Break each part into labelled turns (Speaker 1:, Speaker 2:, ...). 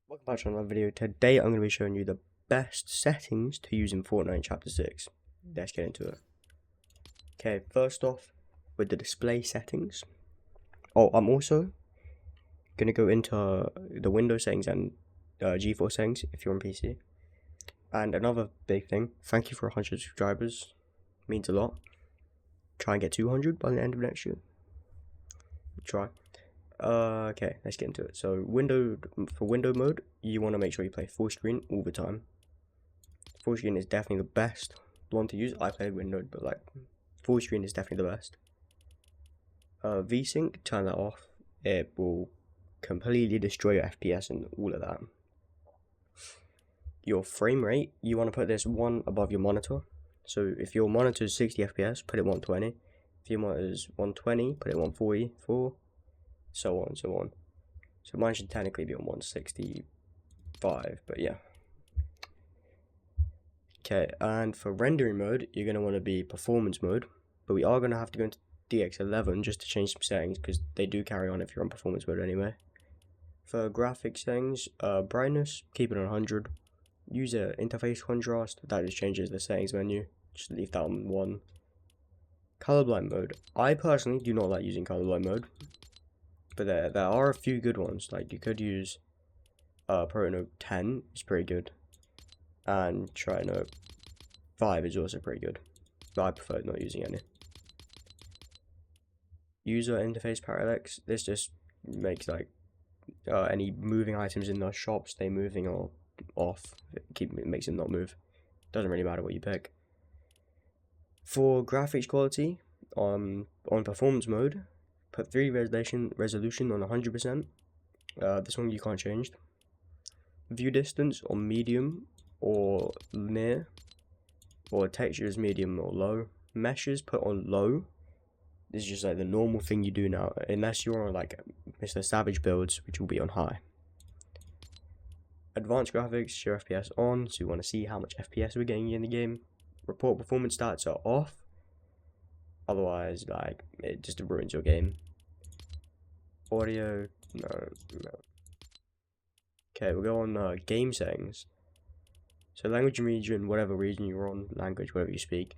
Speaker 1: Welcome back to another video. Today I'm going to be showing you the best settings to use in Fortnite Chapter 6. Let's get into it. Okay, first off, with the display settings. Oh, I'm also going to go into the Windows settings and GeForce settings if you're on PC. And another big thing, thank you for 100 subscribers. Means a lot. Try and get 200 by the end of next year. Try. Okay, let's get into it. So for window mode, you want to make sure you play full screen all the time. Full screen is definitely the best one to use. I play windowed, but like full screen is definitely the best. VSync, turn that off. It will completely destroy your FPS and all of that. Your frame rate, you want to put this one above your monitor. So if your monitor is 60 FPS, put it 120. If your monitor is 120, put it 144. So on and so on. So mine should technically be on 165, but yeah. Okay, and for rendering mode, you're going to want to be performance mode, but we are going to have to go into DX11 just to change some settings, because they do carry on if you're on performance mode anyway. For graphics settings, brightness, keep it on 100. User interface contrast, that just changes the settings menu, just leave that on 1. Colorblind mode, I personally do not like using colorblind mode. But there are a few good ones. Like you could use Proto 10 is pretty good, and Trino 5 is also pretty good. But I prefer not using any. User interface parallax. This just makes like any moving items in the shop stay moving or off. It makes it not move. Doesn't really matter what you pick. For graphics quality, on performance mode, put 3 resolution on 100%. This one you can't change. View distance on medium or near, or textures medium or low. Meshes put on low. This is just like the normal thing you do now, unless you're on like Mr. Savage builds, which will be on high. Advanced graphics, show FPS on, so you want to see how much FPS we're getting in the game. Report performance stats are off. Otherwise, like, it just ruins your game. Audio, no. Okay, we'll go on game settings. So language and region, whatever region you're on, language, whatever you speak.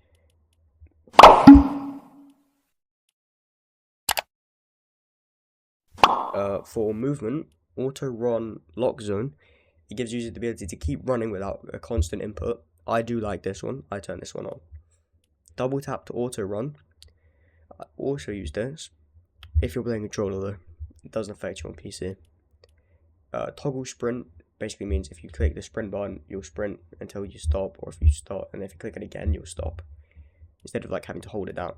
Speaker 1: For movement, auto run lock zone, it gives users the ability to keep running without a constant input. I do like this one, I turn this one on. Double tap to auto run. I also use this if you're playing controller though. It doesn't affect you on PC. Toggle sprint basically means if you click the sprint button, you'll sprint until you stop, or if you stop, and if you click it again, you'll stop, instead of like having to hold it down.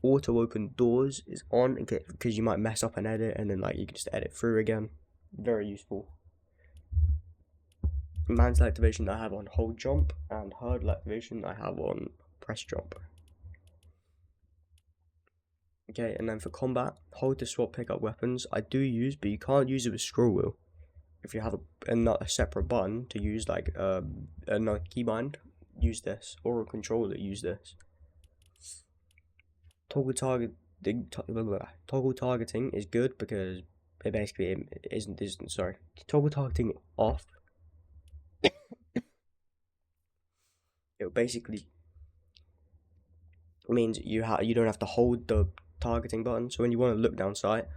Speaker 1: Auto open doors is on because you might mess up an edit, and then like you can just edit through again. Very useful. Mantle activation I have on hold jump, and hurdle activation I have on press jump. Okay, and then for combat, hold to swap pick up weapons. I do use, but you can't use it with scroll wheel. If you have a separate button to use, like another keybind, use this, or a controller, use this. Toggle targeting is good because it basically isn't sorry. Toggle targeting off. It basically means you don't have to hold the targeting button. So when you want to look down sight,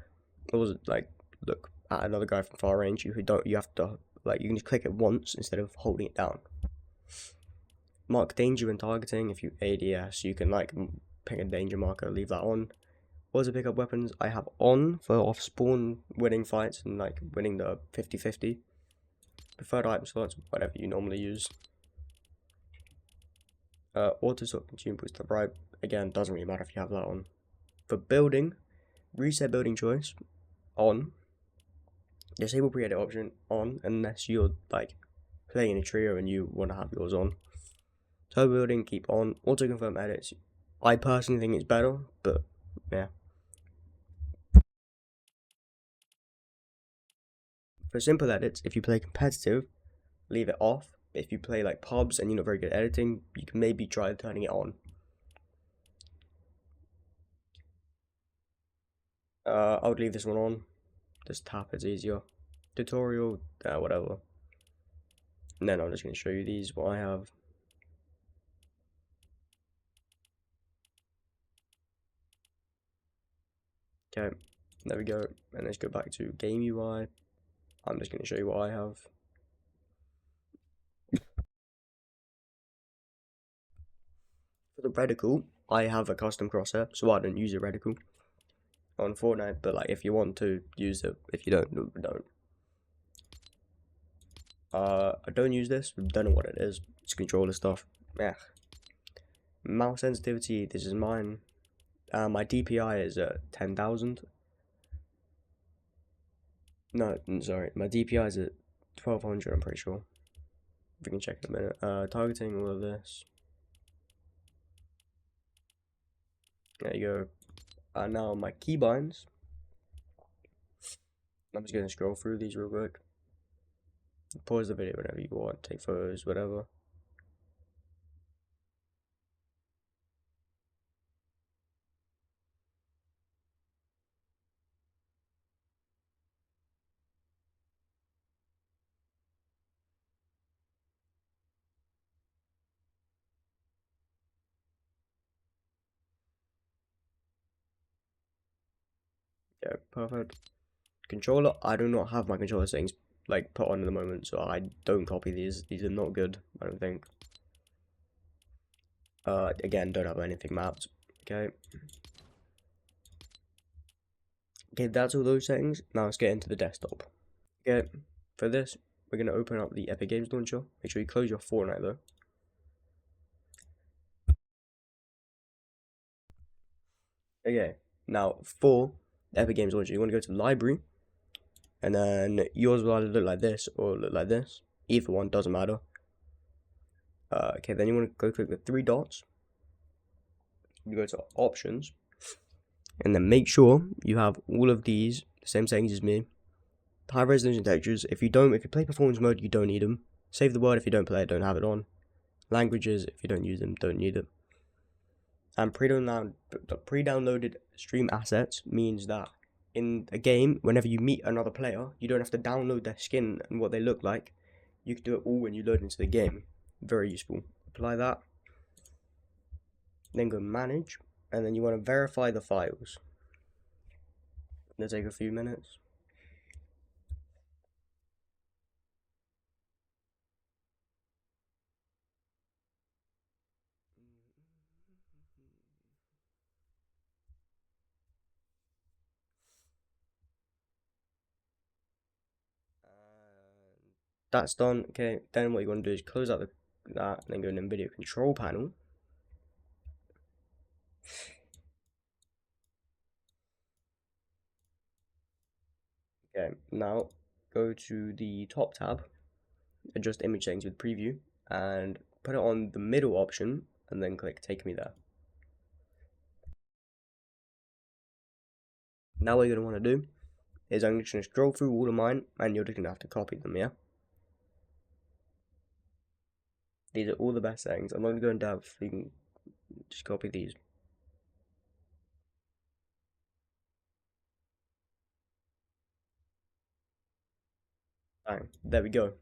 Speaker 1: or like look at another guy from far range, you have to like you can just click it once instead of holding it down. Mark danger when targeting. If you ADS, you can like pick a danger marker, leave that on. Auto pick up weapons I have on for off spawn winning fights and like winning the 50-50. Preferred item slots, whatever you normally use. Auto stop consumables to the right, again, doesn't really matter if you have that on. For building, reset building choice on. Disable pre-edit option on, unless you're like playing a trio and you want to have yours on. Turbo building keep on. Auto confirm edits, I personally think it's better, but yeah. For simple edits, if you play competitive, leave it off. If you play like pubs and you're not very good at editing, you can maybe try turning it on. I would leave this one on. Just tap, it's easier. tutorial, whatever. And then I'm just going to show you these, what I have. Okay, there we go. And let's go back to game UI. I'm just going to show you what I have. For the reticle, I have a custom crosshair, so I don't use a reticle on Fortnite, but like if you want to use it, if you don't, don't. I don't use this, don't know what it is. It's controller stuff. Yeah. Mouse sensitivity, this is mine. My DPI is at 10,000. No, sorry, my DPI is at 1200, I'm pretty sure. We can check in a minute. Targeting, all of this. There you go. Now my keybinds. I'm just gonna scroll through these real quick. Pause the video whenever you want, take photos, whatever. Yeah, perfect. Controller, I do not have my controller settings like put on at the moment, so I don't copy these. These are not good, I don't think. Again, don't have anything mapped. Okay. Okay, that's all those settings. Now let's get into the desktop. Okay, for this, we're gonna open up the Epic Games launcher. Make sure you close your Fortnite though. Okay, now for the Epic Games launcher, you want to go to library, and then yours will either look like this or look like this. Either one doesn't matter. Okay, then you want to go click the three dots. You go to options, and then make sure you have all of these the same settings as me. High resolution textures. If you play performance mode, you don't need them. Save the world if you don't play it, don't have it on. Languages, if you don't use them, don't need it. And pre-downloaded stream assets means that in a game, whenever you meet another player, you don't have to download their skin and what they look like. You can do it all when you load into the game. Very useful. Apply that. Then go manage, and then you want to verify the files. It'll take a few minutes. That's done. Okay, then what you want to do is close out that, and then go in video control panel. Okay, now go to the top tab, adjust image settings with preview, and put it on the middle option, and then click take me there. Now what you're going to want to do is I'm just going to scroll through all of mine, and you're just going to have to copy them, yeah? These are all the best settings. I'm not going to go in depth, you can just copy these. Bang, there we go.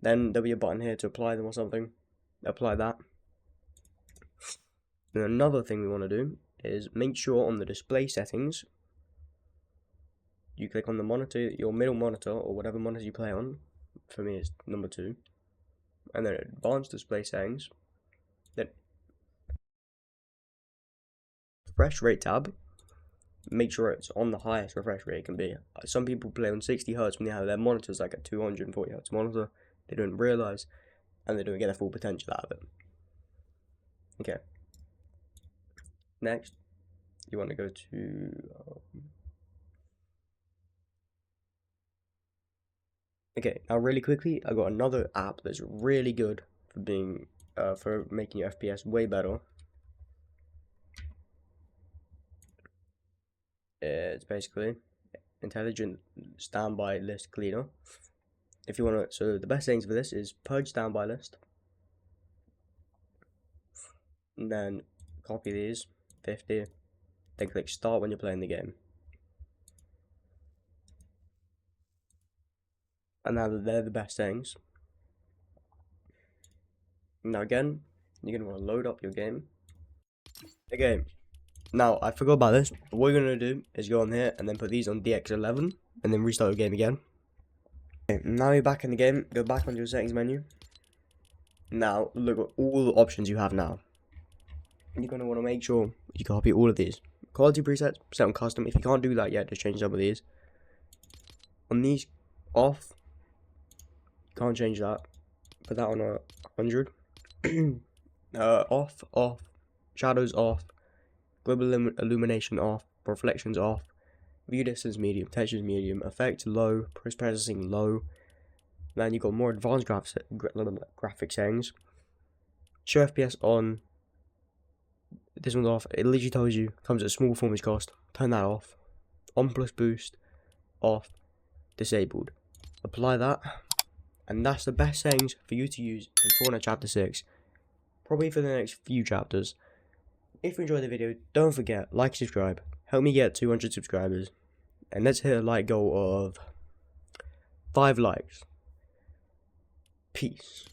Speaker 1: Then there'll be a button here to apply them or something. Apply that. Then another thing we want to do is make sure on the display settings, you click on the monitor, your middle monitor, or whatever monitor you play on. For me, it's number 2. And then advanced display settings. Then refresh rate tab. Make sure it's on the highest refresh rate it can be. Some people play on 60 Hz when they have their monitors like a 240 Hz monitor. They don't realize, and they don't get the full potential out of it. Okay. Next, you want to go to. Okay, now really quickly, I got another app that's really good for being for making your FPS way better. It's basically intelligent standby list cleaner. If you want to, so the best things for this is purge standby list, and then copy these 50, then click start when you're playing the game. and now they're the best settings. Now again, you're gonna want to load up your game. Okay, now I forgot about this, but what you're gonna do is go on here and then put these on DX11 and then restart your game again. Okay, now you're back in the game, go back onto your settings menu. Now look at all the options you have now. You're gonna want to make sure you copy all of these. Quality presets, set on custom. If you can't do that yet, just change some of these. On these, off. Can't change that. Put that on 100. Off. Shadows off. Global illumination off. Reflections off. View distance medium. Textures medium. Effect low. Post processing low. Then you got more advanced graphic settings. Show FPS on. This one's off. It literally tells you comes at a small performance cost. Turn that off. On plus boost off. Disabled. Apply that, and that's the best settings for you to use in Fortnite Chapter 6. Probably for the next few chapters. If you enjoyed the video, don't forget like, subscribe. Help me get 200 subscribers, and let's hit a like goal of 5 likes. Peace.